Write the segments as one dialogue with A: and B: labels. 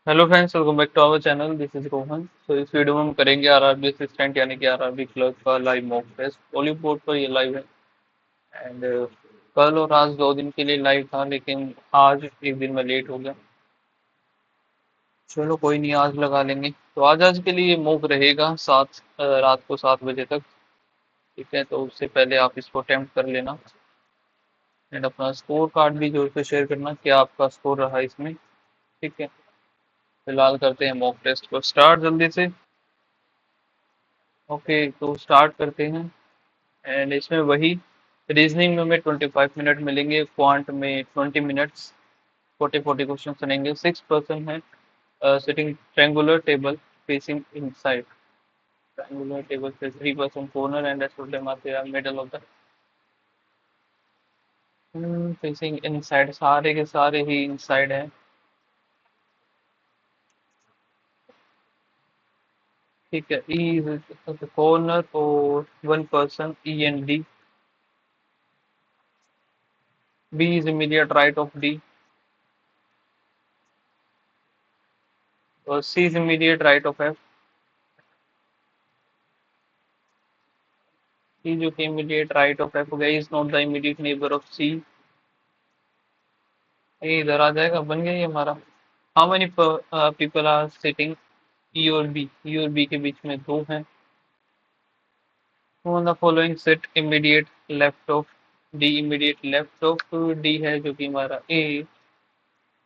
A: Hello friends, welcome back to our channel. This is Rohan. तो इस video में हम करेंगे आरआरबी असिस्टेंट यानी कि आरआरबी क्लर्क का live mock test. Polling board पर ये लाइव है। एंड कल और आज 2 दिन के लिए लाइव था, लेकिन आज एक दिन में लेट हो गया। चलो कोई नहीं, आज लगा लेंगे। तो आज के लिए ये मॉक रहेगा रात को 7 बजे तक। ठीक है, तो उससे पहले आप इसको अटेम्प्ट कर लेना। एंड अपना स्कोर कार्ड भी जोर से शेयर करना कि आपका स्कोर रहा इसमें। ठीक है, फिलहाल करते हैं मॉक टेस्ट को स्टार्ट जल्दी से। ओके, तो स्टार्ट करते हैं। एंड इसमें वही रीजनिंग में हमें 25 मिनट मिलेंगे, क्वांट में 20 मिनट्स। 40 क्वेश्चन सुनेंगे। 6 पर्सन है sitting triangular table facing inside. Triangular table से 3 person corner and rest of them are middle of the facing inside. सारे के सारे ही इनसाइड है। ठीक है, ई इज कॉर्नर और 1 person E and D. B is immediate right of D और C is immediate right of F. C जो कि इमीडिएट राइट ऑफ एफ हो गया, is not the immediate neighbour of C. ये इधर आ जाएगा, बन गया ये हमारा। How many people are sitting E और बी। ई और बी के बीच में दो हैं। On the following set immediate left of D. Immediate left of D है जो कि हमारा A.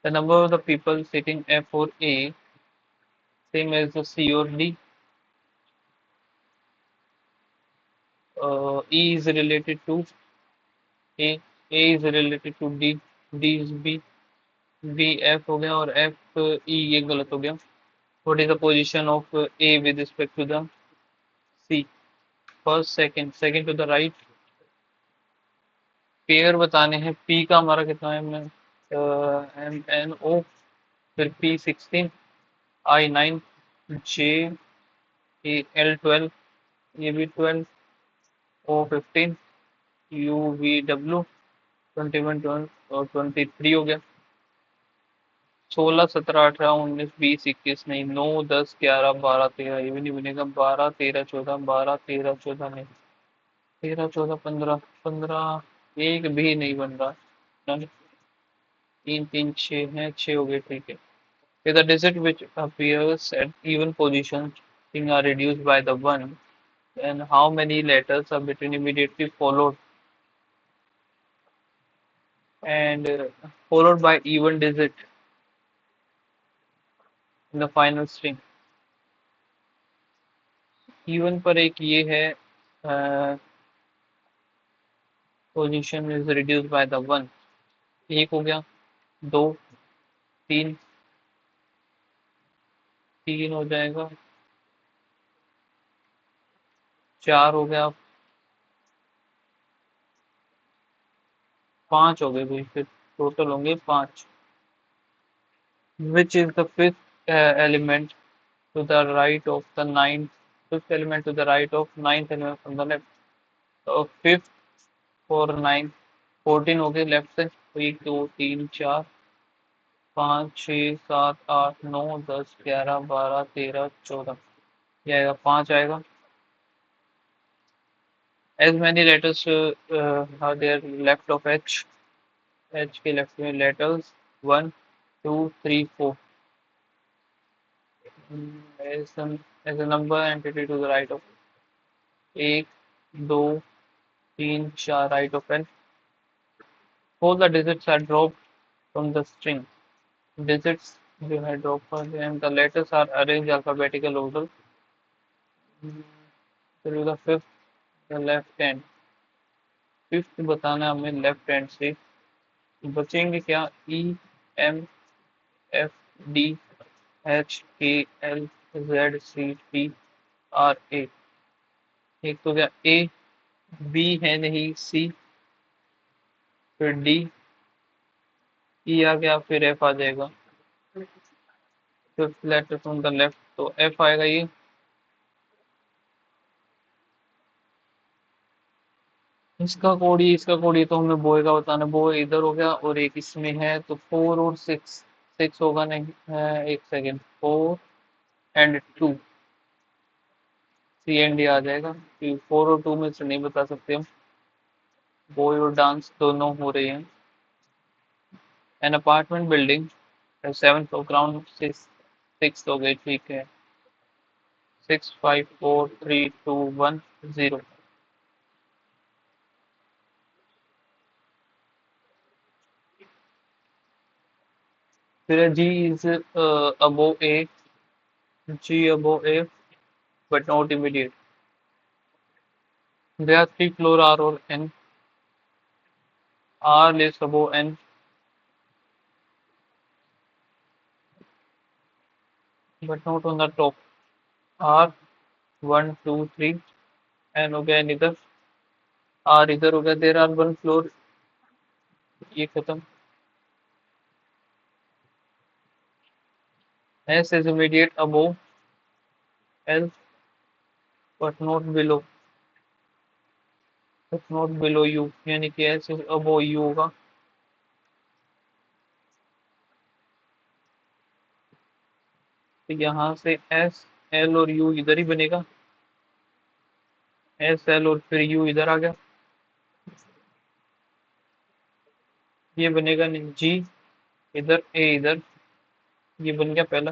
A: The number of the people sitting F और ए सेम एज सी और D. E is related to A. A is related to D. D is B. B F हो गया और F E, ये गलत हो गया। What is the position of A with respect to the C. First second, second to the right. Pair बताने हैं। P का हमारा कितना है, मैं एम एन ओ, फिर पी 16, आई 9, जे एल 12, ये भी 12, ओ 15, यू वी डब्ल्यू 21, 12 और 23 हो गया। 16, 17, 18, 19, 20, 21 नहीं, 9, 10, 11, 12, 13, ये भी नहीं बनेगा। 12, 13, 14, 12, 13, 14 नहीं। 13, 14, 15, 15 एक भी नहीं बन रहा। नहीं, 3, 3, 6 है, 6 हो गए। ठीक है। If the digit which appears at even positions are reduced by the one, then how many letters are between immediately followed and followed by even digit in the final string? Even पर एक ये है, position is reduced by the one। एक हो गया। दो, तीन, तीन हो जाएगा। चार हो गया। पांच हो गए भाई, फिर टोटल होंगे पांच। Which is the fifth element to the right of the ninth? Fifth element to the right of ninth element from the left। तो फिफ्थ और नाइन्थ 14 हो गए लेफ्ट से। तो 1, 2, 3, 4, 5, 6, 7, 8, 9, 10, 11, 12, 13, 14, ये आएगा, पांच आएगा। As many letters are there left of H। H के लेफ्ट में letters 1, 2, 3, 4। as a number entity to the right of 1, 2, 3, 4 right of n। All the digits are dropped from the string। Digits जो है drop कर दिए and the letters are arranged alphabetical order। फिर the fifth, the left hand। Fifth बताना है हमें left hand से। बचेंगे क्या, E, M, F, D, H, K, L, Z, C, T, R, A. एक तो क्या ए, बी है नहीं, सी, फिर डी, ई आ गया, फिर एफ आ जाएगा। Fifth letter from the left, तो एफ आएगा ये। इसका कोड ही तो हमें बॉय का बताना। बॉय इधर हो गया और एक इसमें है, तो 4 और 6। 6 होगा नहीं, एक सेकेंड, 4 एंड 2, 3 एंड आ जाएगा, 4 और 2 में से नहीं बता सकते हम। बॉय और डांस दोनों हो रहे हैं। An apartment building, 7 floor, ground 6 हो गए, ठीक है। 6 5 4 3 2 1 0। फिर G is above A, G above A but not immediate. There are three floor R or N. R lives above N but not on the top. R 1 2 3 N हो गया इधर, R इधर हो गया, there are one floor, ये खत्म। S is immediate above L but not below U, यानी कि S is above U होगा। तो यहाँ से S L और U इधर ही बनेगा, S L और फिर U इधर आ गया, ये बनेगा नहीं। G इधर, A इधर, ये बन गया पहला।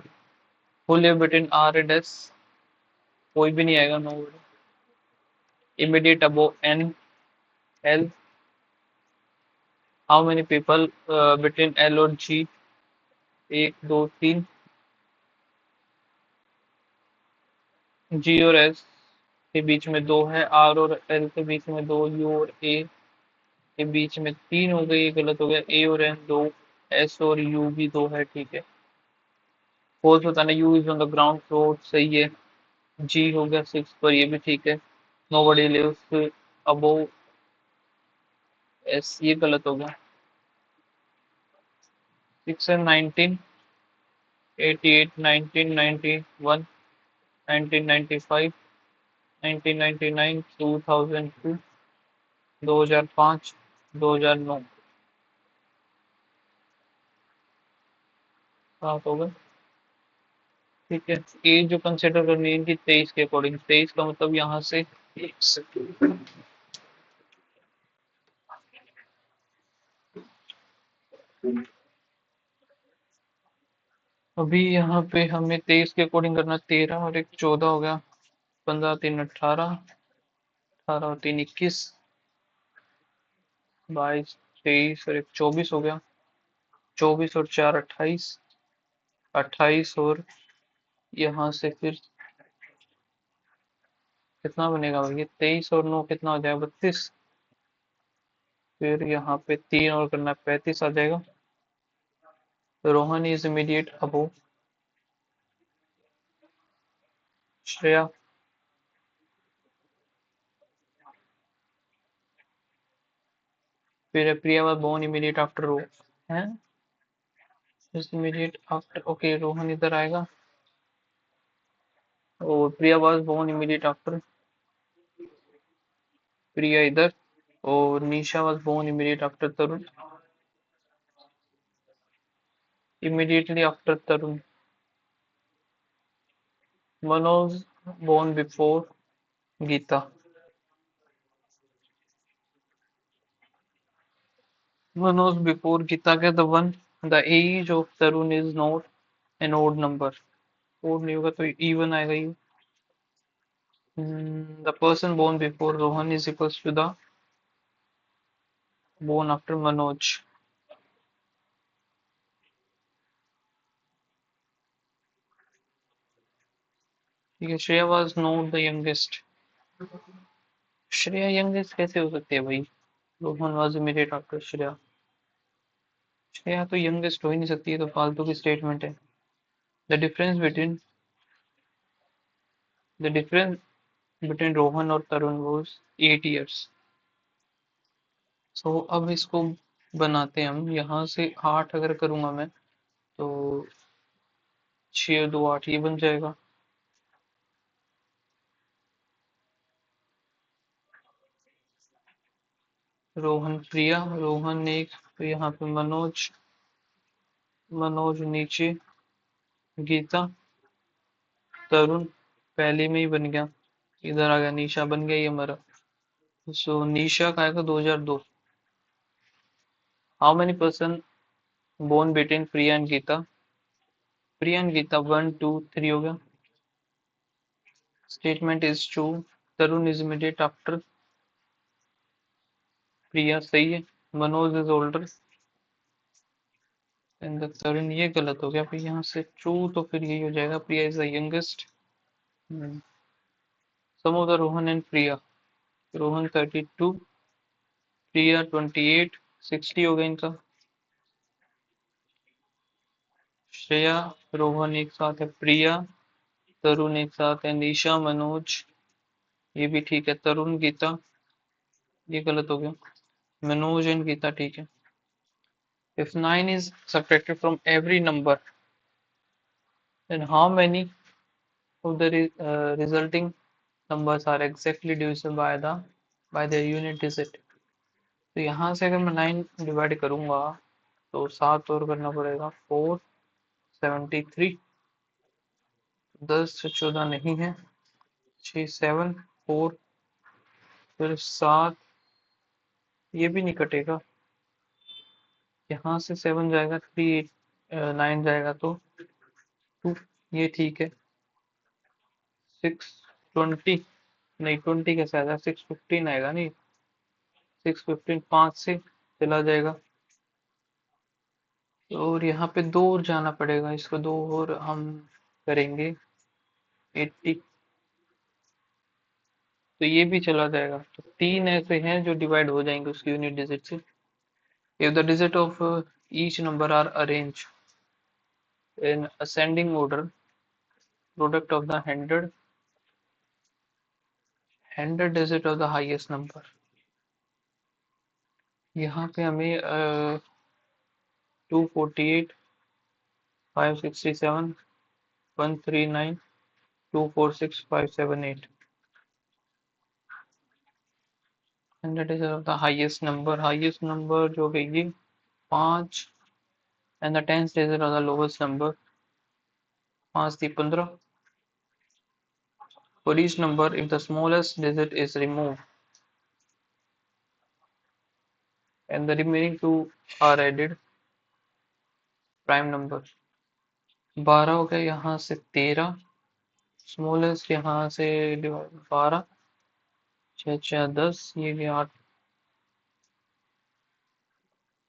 A: Who live between R and S, कोई भी नहीं आएगा, no. Immediate above N L, how many people between L और G, एक दो तीन। G और S के बीच में दो है, R और L के बीच में दो, U और A के बीच में तीन हो गई, ये गलत हो गया। A और N दो, S और U भी दो है, ठीक है। फोर्थ बताना, U is on the ground floor, सही है। G हो गया 6 पर, ये भी ठीक है। Nobody lives above S, ये गलत हो गया। 6 and 19, 88, 1991, 1995, 1999, 2002, 2005, 2009, 7 हो गए, ठीक है। एज जो कंसिडर करनी है इनकी 23 के अकॉर्डिंग, 23 का मतलब यहाँ से, एक सेकंड, अभी यहाँ पे हमें 23 के अकॉर्डिंग करना, 13 और एक 14 हो गया, 15 3 18, 18 और 3 21, 22 23 और एक 24 हो गया, 24 और 4 28, 28 और यहाँ से फिर कितना बनेगा भाई, 23 और 9 कितना हो जाएगा, 32। फिर यहाँ पे 3 और करना, 35 आ जाएगा। Rohan is immediate above Shreya, फिर Priya was born immediate after रो है, is immediate after, okay Rohan इधर आएगा, और Priya was born immediate after, Priya इधर, और Nisha was born immediate after Tarun, immediately after Tarun. Manoj born before Geeta, Manoj before Geeta के the one, the age of Tarun is not an odd number, odd नहीं होगा तो इवन आएगा ये। The person born before Rohan is equals to the born after Manoj, ठीक है। Shreya was not the youngest, Shreya youngest कैसे हो सकती है भाई, Rohan was immediate after Shreya, Shreya तो यंगेस्ट हो ही नहीं सकती है, तो फालतू की स्टेटमेंट है। The difference between the difference between Rohan और तरुण वाज 8 इयर्स। सो अब इसको बनाते हैं हम, यहाँ से 8 अगर करूंगा मैं तो 6 2 8 ये बन जाएगा। रोहन प्रिया, रोहन एक, तो यहाँ पे मनोज, मनोज नीचे, गीता, तरुण पहले में ही बन गया, इधर आ गया, निशा बन गया ये हमारा। सो निशा का आएगा 2002। How many person born between Priya and Geeta? Priya and Geeta 1 2 3 हो गया। Statement is true, Tarun is immediate after Priya, सही है। Manoj is older and the Tarun, ये गलत हो गया फिर यहाँ से। ट्रू तो फिर यही हो जाएगा, Priya is the youngest. Sum of the Rohan and Priya, Rohan 32, Priya 28, 60 हो गया इनका। श्रेया रोहन एक साथ है, प्रिया तरुण एक साथ है, निशा मनोज, ये भी ठीक है। तरुण गीता, ये गलत हो गया। मनोज एंड गीता ठीक है। If 9 is subtracted from every number, then how many of the resulting numbers are exactly divisible by their unit digit? तो यहाँ से अगर मैं 9 डिवाइड करूंगा तो 7 और करना पड़ेगा, 473। 10 से 14 नहीं है, 6 7 4, फिर 7, ये भी नहीं कटेगा। यहाँ से 7 जाएगा, 3 9 जाएगा तो 2, ये ठीक है। 620, नहीं 20 कैसे आएगा, 615 आएगा, नहीं 615 5 से चला जाएगा। और यहाँ पे 2 और जाना पड़ेगा, इसको 2 और हम करेंगे 80, तो ये भी चला जाएगा। तो 3 ऐसे हैं जो डिवाइड हो जाएंगे उसकी यूनिट डिजिट से। If the digit of each number are arrange in ascending order, product of the hundred digit of the highest number. यहाँ पे हमें 248, 567, 139, 246, 578, 100 is the highest number जो है ये 5, and the tens digit of the lowest number, 5 थी 15। For each number, if the smallest digit is removed and the remaining two are added, prime number। 12 हो गया, यहाँ से 13, स्मॉलेस्ट यहाँ से 12, 6 6 10, ये गया 8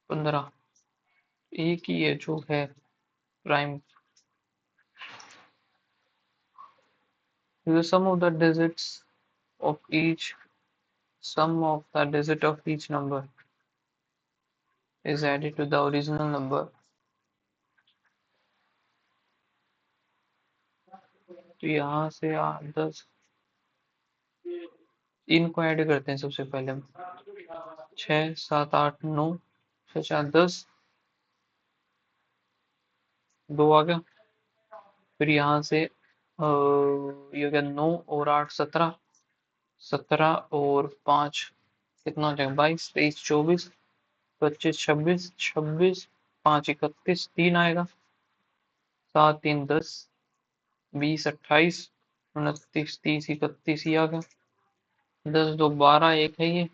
A: 15, एक ही है जो है prime. The sum of the digits of each sum of the digit of each number is added to the original number। तो यहाँ से 10, इनको ऐड करते हैं सबसे पहले हम। 6 7 8 9, 6 4 10, 2 आ गया। फिर यहाँ से ये हो गया 9 और 8 17, 17 और 5 कितना हो जाएगा, 22 23 24 25 26 26, 5 31, 3 आएगा, 7 3 10, 20 28, 29 30 31, ये आ गया। 10 2 12, एक है ये,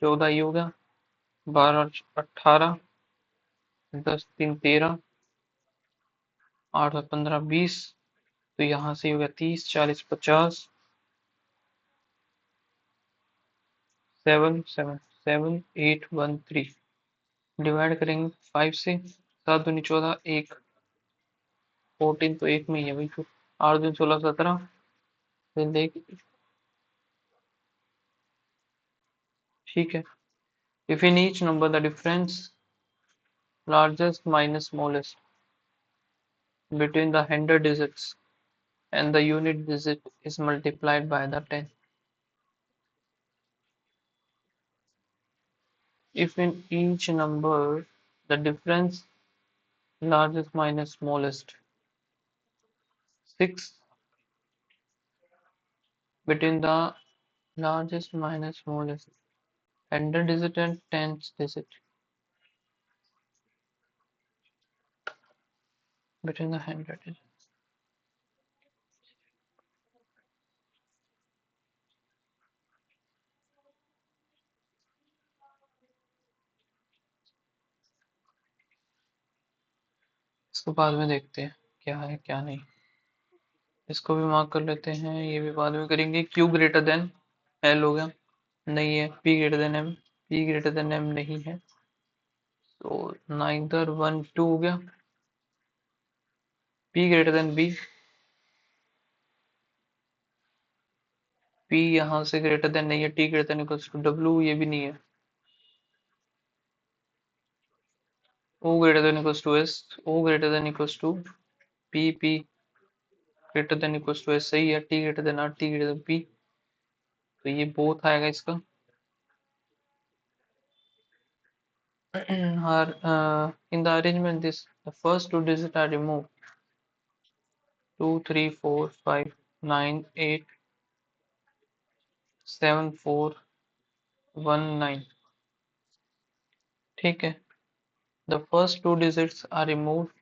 A: 14 ये हो गया, 12 18, 10 3 13, 8 और 15 20, तो यहाँ से हो गया 30 40 50, 7 7 7 8 1 3। डिवाइड करेंगे 5 से, 7 दूनी 14, 1 14 तो एक में ही है भाई, फिर 8 दूनी 16 17, फिर देख, ठीक है। If in each number the difference largest minus smallest between the 100 digits and the unit digit is multiplied by the 10, if in each number the difference largest minus smallest 6 between the largest minus smallest 100 digit and 10th digit, between the handwriting. इसको बाद में देखते हैं क्या है क्या नहीं। इसको भी मार्क कर लेते हैं, ये भी बाद में करेंगे। क्यू ग्रेटर देन एल हो गया, नहीं है। P greater than M, P greater than M नहीं है, तो नाइदर वन टू हो गया। P greater than B, P यहाँ से ग्रेटर देन नहीं है। T greater than equals to W, ये भी नहीं है। O greater than equals to S, O greater than equals to P, P greater than equals to S, सही है। T greater than R, T greater than P, तो ये both आएगा इसका। In the arrangement, this the first two digits are removed. 2, 3, 4, 5, 9, 8, 7, 4, 1, 9। ठीक है, the first two digits are removed.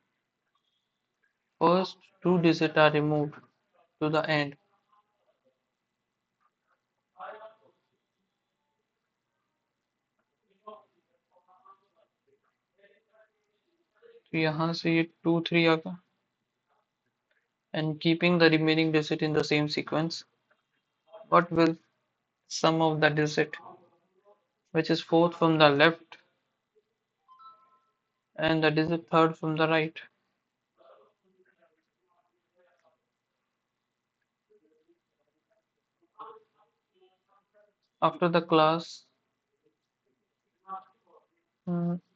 A: First two digits are removed to the end. तो यहाँ से ये 2, 3 आ गया, and keeping the remaining digit in the same sequence. What will sum of the digit which is fourth from the left and the digit third from the right? After the class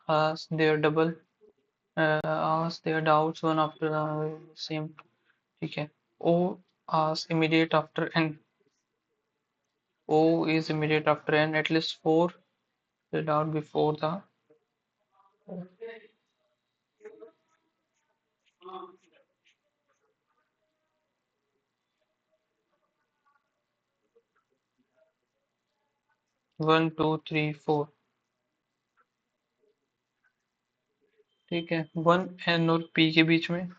A: ask their double, ask their doubts one after the same. ठीक है, O ask immediate after N. O is immediate after N. At least 4 read out before the 1, 2, 3, 4। ठीक है, 1 N और P के बीच में।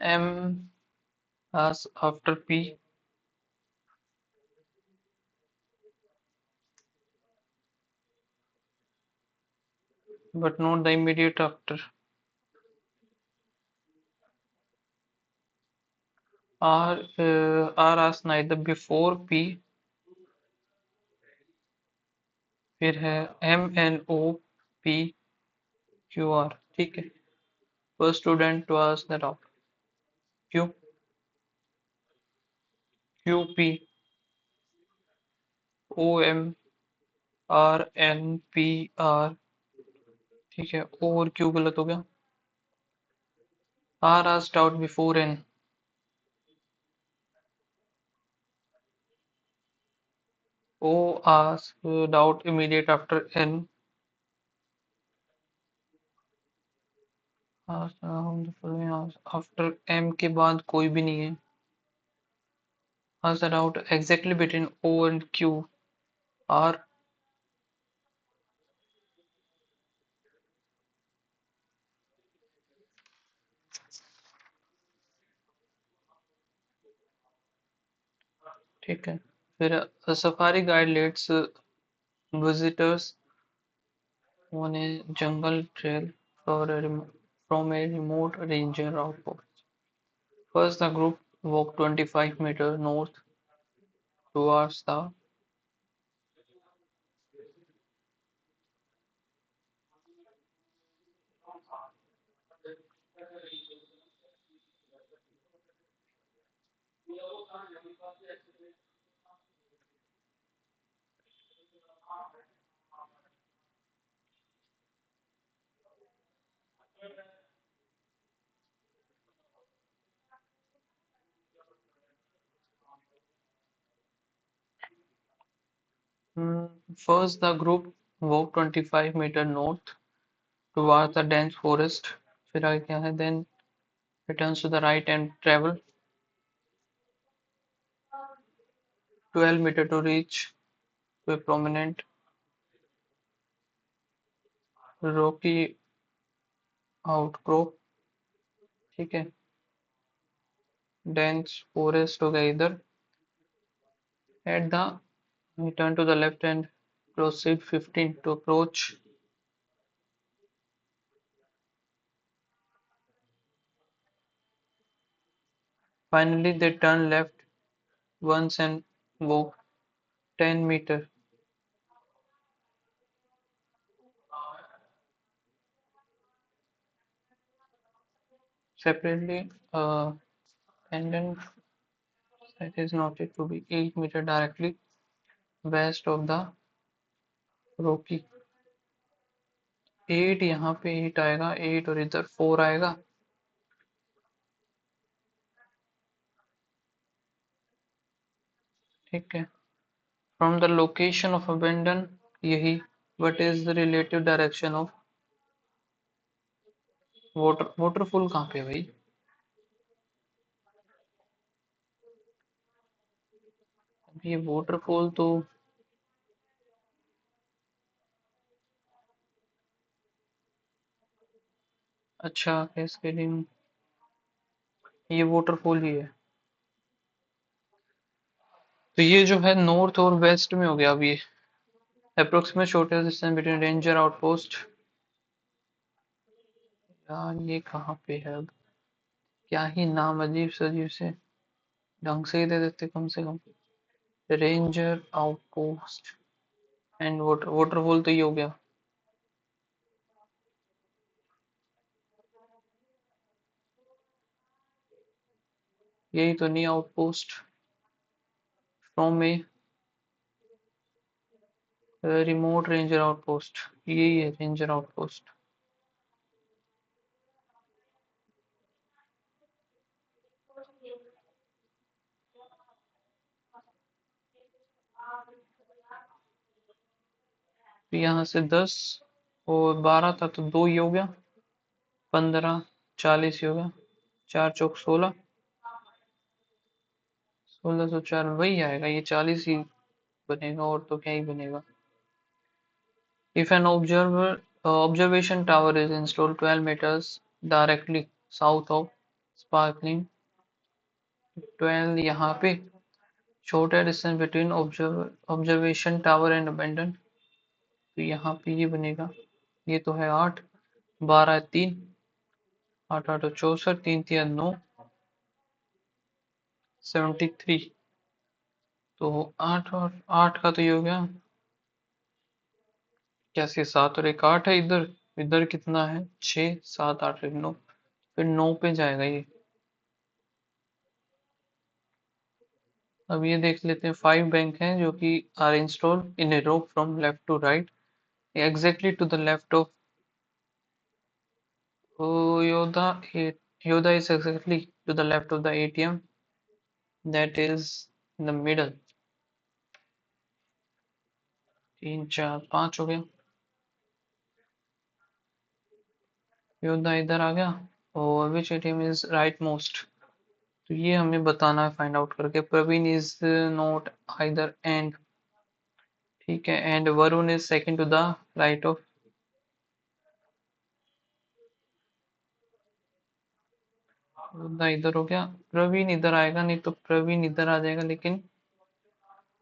A: M asks after P, but not the immediate after. R asks neither before P, फिर है M N O P Q R। ठीक है, first student to ask that out। Q, Q P, O M R N P R। ठीक है, O और Q गलत हो गया। R asked out before N, O asked out immediate after N, after M के बाद कोई भी नहीं है। Asked out exactly between O and Q, R। ठीक है, फिर safari guide let's visitors on a jungle trail from a remote ranger outpost. First, the group walked 25 meters north towards the first the group walked 25 meters north towards the dense forest. फिर आगे क्या है? Then returns to the right and travel 12 meters to reach to a prominent Rocky outcrop, ठीक है। Dense forest हो गया इधर। At the turn to the left and proceed 15 to approach. Finally, they turn left once and walk 10 meter separately. And then that is noted to be 8 meter directly west of the Rocky. 8 यहाँ पे 8 आएगा, 8 और इधर 4 आएगा। ठीक है। From the location of abandon, यही। What is the relative direction of waterfall कहाँ पे है भाई? ये वाटरफॉल तो अच्छा कैस्केडिंग, ये वाटरफॉल ही है। तो ये जो है नॉर्थ और वेस्ट में हो गया। अब ये approximate shortest distance between ranger outpost. यार ये कहाँ पे है अब? क्या ही नाम अजीब से अजीब से, ढंग से ही दे देते कम से कम। रेंजर आउटपोस्ट एंड वाटरफॉल तो ये हो गया। यही तो नहीं outpost from a remote ranger outpost, यही है रेंजर आउटपोस्ट। तो यहाँ से 10 और 12 था तो 2 ही हो गया, 15 40 ही हो गया। 4 चौक 16, 1604 वही आएगा, ये 40 ही बनेगा और तो क्या ही बनेगा। If an observation tower is installed 12 meters directly south of Sparkling, 12 यहाँ पे shorter distance between observation tower and abandon, तो यहाँ पे ये बनेगा। ये तो है 8, 12 3, 8 8 64, 3 3 9, 73। तो 8 और 8 का तो ये हो गया। कैसे 7 और एक 8 है इधर, इधर कितना है 6 7 8 एक 9, फिर 9 पे जाएगा ये। अब ये देख लेते हैं 5 बैंक हैं जो कि are install in a row from left to right exactly to the left of Yoda. Yoda is exactly to the left of the ATM that is in the middle। 3 4 5 हो गया। योदा इधर आ गया। और which ATM is right most, तो ये हमें बताना है फाइंड आउट करके। Praveen is not either end, ठीक है। And Varun is second to the right of, इधर हो गया। प्रवीण इधर आएगा नहीं तो प्रवीण इधर आ जाएगा, लेकिन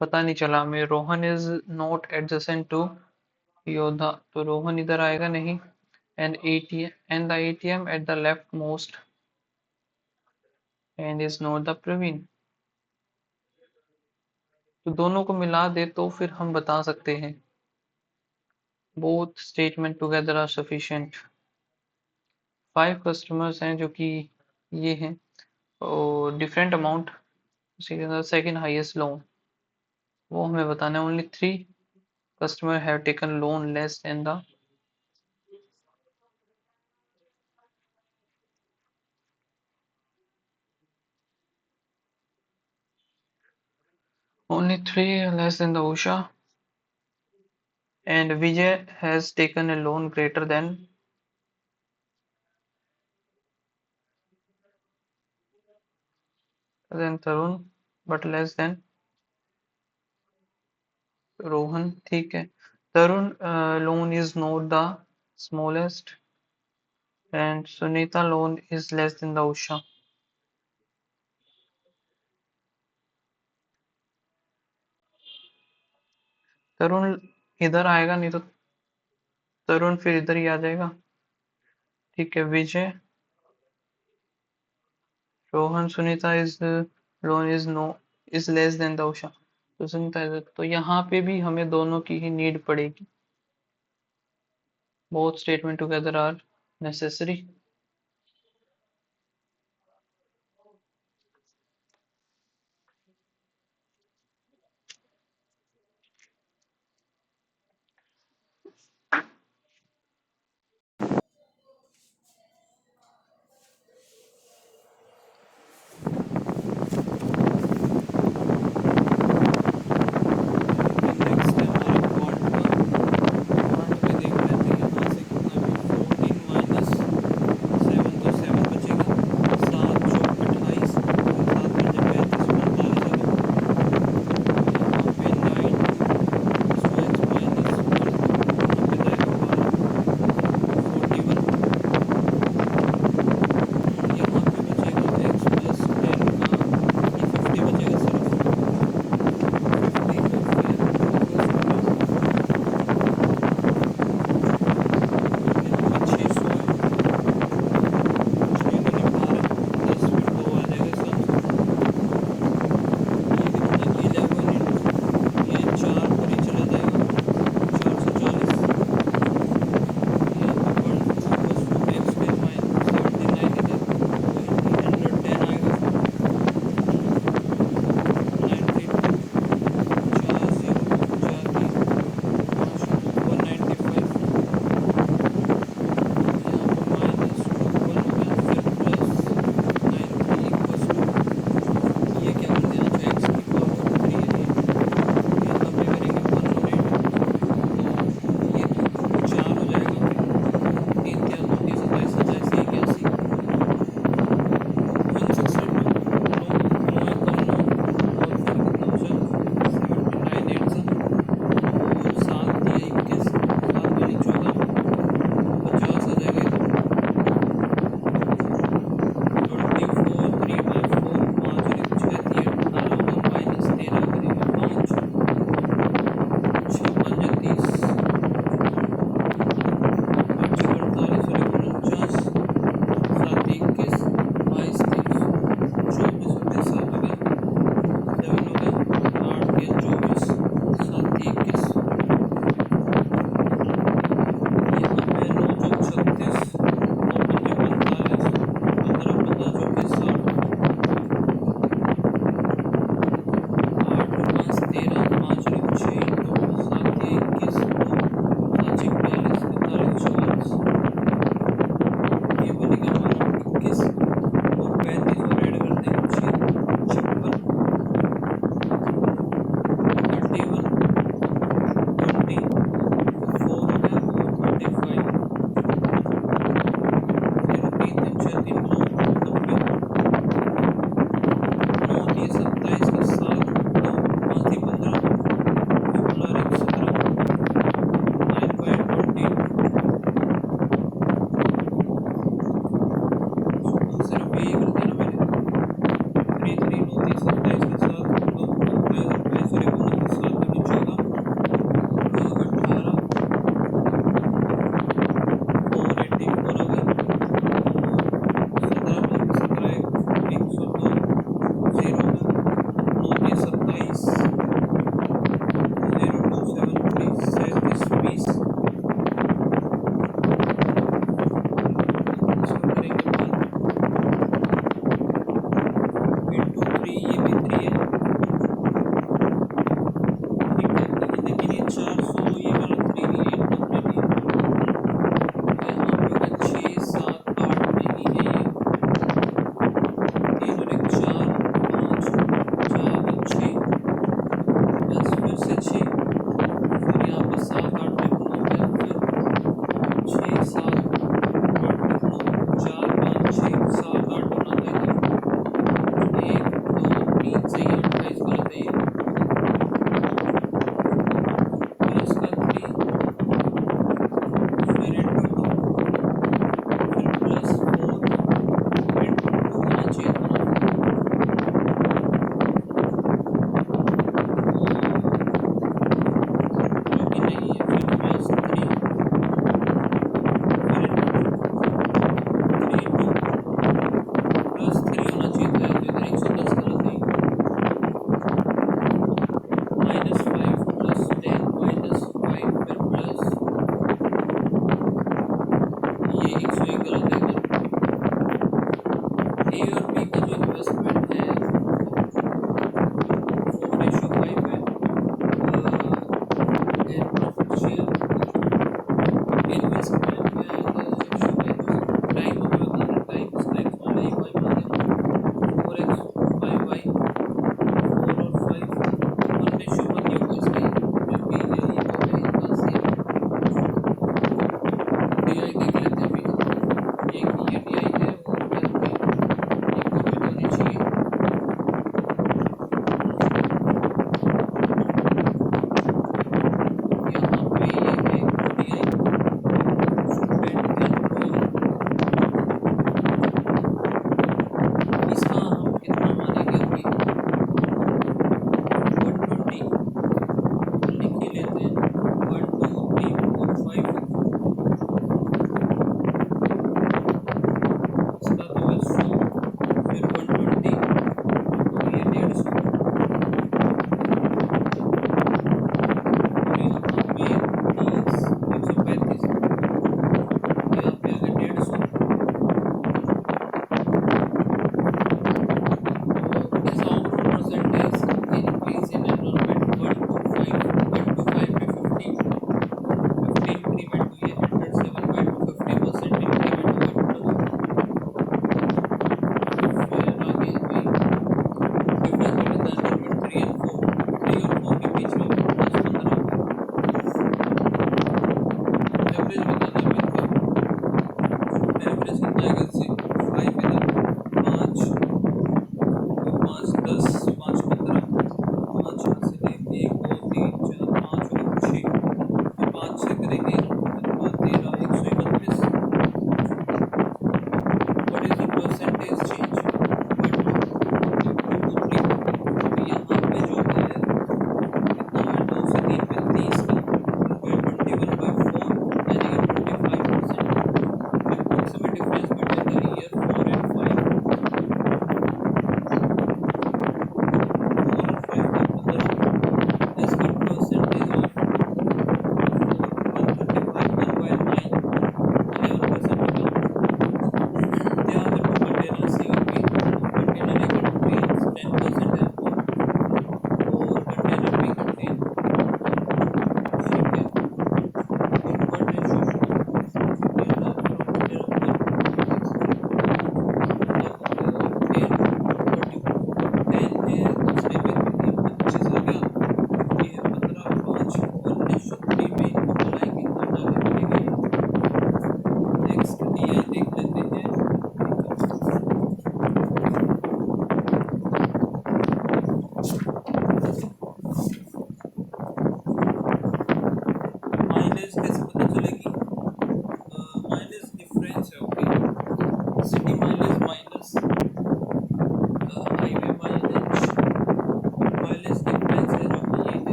A: पता नहीं चला हमें। Rohan is not adjacent to Yoda, तो रोहन इधर आएगा नहीं। And ATM and the ATM at the left most and is not the Praveen. तो दोनों को मिला दे तो फिर हम बता सकते हैं both statement together are sufficient. 5 customers हैं जो कि ये हैं, और different amount, second highest loan वो हमें बताना है। Only 3 customer have taken loan less than the, only 3 less than the Usha, and Vijay has taken a loan greater than Tarun but less than Rohan, ठीक है। Tarun alone is not the smallest, and Sunita alone is less than the Usha. Tarun इधर आएगा नहीं तो तरुण फिर इधर ही आ जाएगा। ठीक है, Vijay, Rohan, Sunita is alone is no is less than the Usha. तो सुनीता इधर, तो यहाँ पे भी हमें दोनों की ही नीड पड़ेगी। Both statement together are necessary.
B: Next है हमारा क्वांट में देख लेते हैं यहाँ से कितना भी 14 minus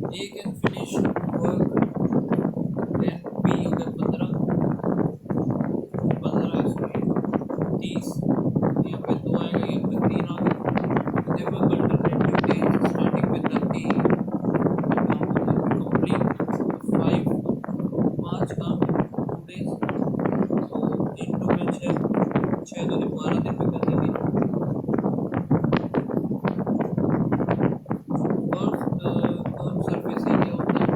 B: A can finish work and B हो गया 15 सॉरी 30, यहाँ पे 2 आएगा, यहाँ पे 3 आ गया। They work alternative days starting with the day काम होते हैं कंप्लीट 5 5 काम 2 डेज, तो इंटू में 6 6 दूनी 12 दिन में कर देंगे। कर्व सरफेस एरिया होता है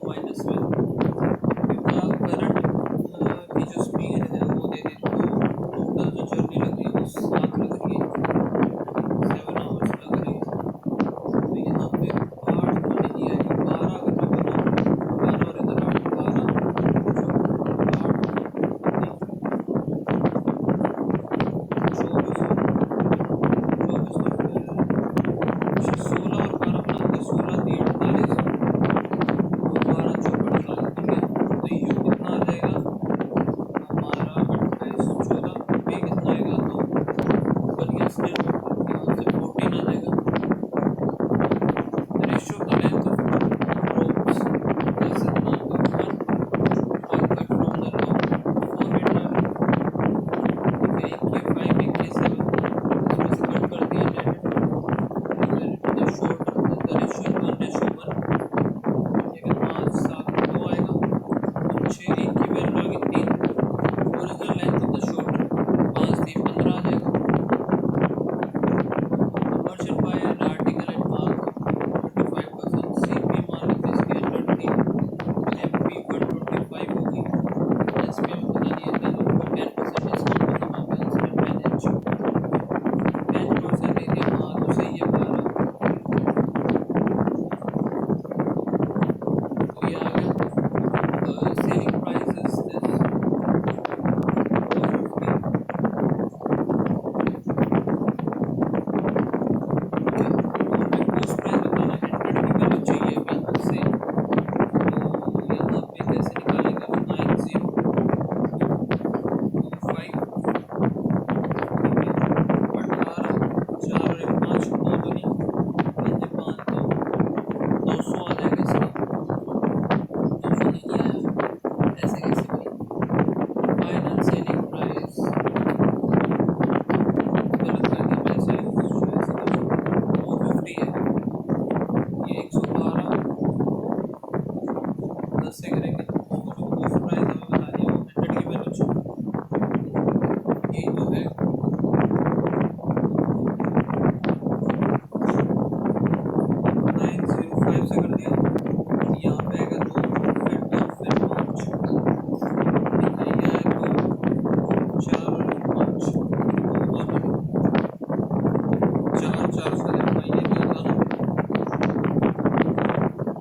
B: -1 करंट की जो स्पीड है वो दे दे तो टोटल जो जर्नी लग रही है वो 7 लग रही है, 7 आवर्स लग रही है। तो यहाँ पे 8 तो नहीं आएगी, 12 अगर मैं बनाऊँ, 12 और इधर 8, 12 8 नहीं 24 है, 24 तो फिर 16 और 12 बनाते, 16 3 48 और 12 चौपट 40, ठीक है। तो यू कितना आ जाएगा हमारा 28 14, बी कितना आएगा तो ऊपर यहाँ से यहाँ से 14 आ जाएगा। The ratio of the length of ropes is इतना तो 1 cut from the long forehead line, ठीक है। एक ये 5 एक ये 7 इसमें से कट कर दिया जाए to the shorter, the ratio is 1:1, ये कितना 7 2 आएगा, और 6 एक की वैल्यू आ गई 3, original length of the shoulder 5 3 15 आ जाएगा। Conversion by an article at mark 25%, CP मान लेते हैं इसके 100 थी, तो MP 125 होगी, SPM पता नहीं है, देन ऊपर 10% डिस्काउंट होगा, वहाँ पे आंसर है 10H, 10% दे दिया, हाँ तो सही है 12, तो ये आ गया। सेलिंग प्राइस इज दिस 450, ठीक है। और हमें पोस्ट प्राइस बताना है, 100 की वैल्यू चाहिए अब यहाँ से, तो यहाँ पे कैसे निकालेंगे, 9025, ठीक है। 18 4 और 1 5 9 दूनी 5 5 तो 200 आ जाएगा इसका, 200 नहीं आया, ऐसे कैसे भाई। फाइनल सेलिंग प्राइस गलत कर दिया मैंने, सेलिंग प्राइस ऐसे कर 450 है, ये 112 10 से करेंगे तो जो पोस्ट प्राइस हमें बतानी है वो 100 की वैल्यू चाहिए, यही तो है। 905 से कर दिया, यहाँ पे आएगा 2 फिर 4 फिर 5, ठीक है। ये आएगा 2 4 और 5 2 और 4 4 से देखना, ये भी होता ना।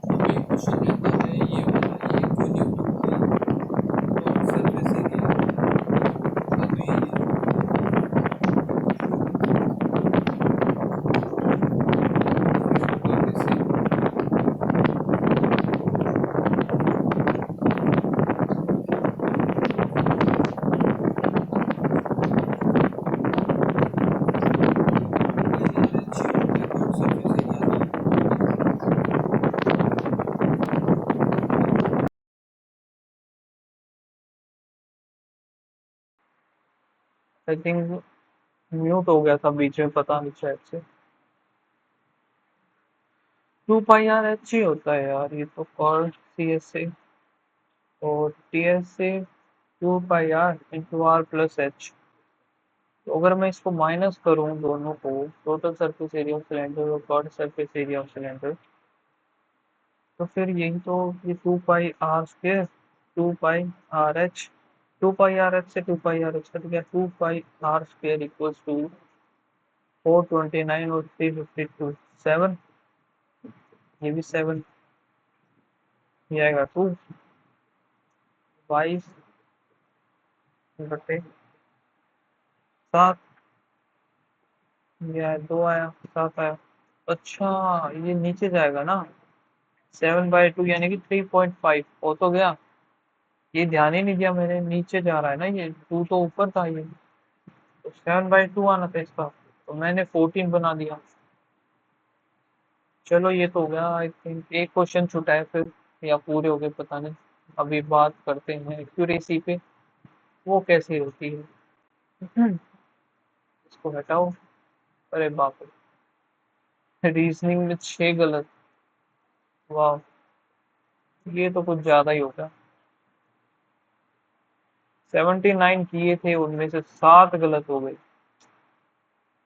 B: अब एक क्वेश्चन रहता है ये वाला, ये क्यों नहीं उठा भाई, डॉट सरफेस एरिया का तो यही है, काफी सेम। 2000 अच्छी होती है डॉट सरफेस एरिया तो।
A: आई थिंक म्यूट हो गया था बीच में, पता नहीं शायद से। 2 पाई आर एच ही होता है यार, ये तो कॉर्ड सी एस से और टी एस से 2 pi r into r plus h. तो अगर मैं इसको माइनस करूं दोनों को, total surface area of cylinder और curved surface area of cylinder, तो फिर यही तो, ये 2 pi r square 2 pi r h, 2 pi r h से 2 पाई आर एच कट गया, 2 pi r square equals to 429 और 352 7, ये भी 7, ये आएगा 2 22 बटे 7, ये आया 2 आया 7 आया। अच्छा, ये नीचे जाएगा ना, 7/2 यानी कि 3.5 हो तो गया, ये ध्यान ही नहीं दिया मैंने, नीचे जा रहा है ना, ये 2 तो ऊपर था, ये तो 7/2 आना था इसका, तो मैंने 14 बना दिया। चलो ये तो हो गया, आई थिंक एक क्वेश्चन छूटा है फिर, या पूरे हो गए पता नहीं। अभी बात करते हैं एक्यूरेसी पे, वो कैसी होती है। इसको हटाओ, अरे बाप रे, रीजनिंग में 6 गलत, वाह, ये तो कुछ ज्यादा ही हो गया। 79 किए थे, उनमें से 7 गलत हो गए,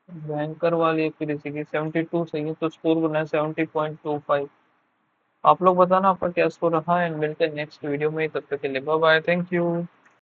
A: भयंकर वाली एक्यूरेसी की। 72 सही है तो स्कोर बना है 70.25। आप लोग बताना आपका क्या स्कोर रहा है, मिलते हैं नेक्स्ट वीडियो में, तब तक के लिए बाय बाय, थैंक यू।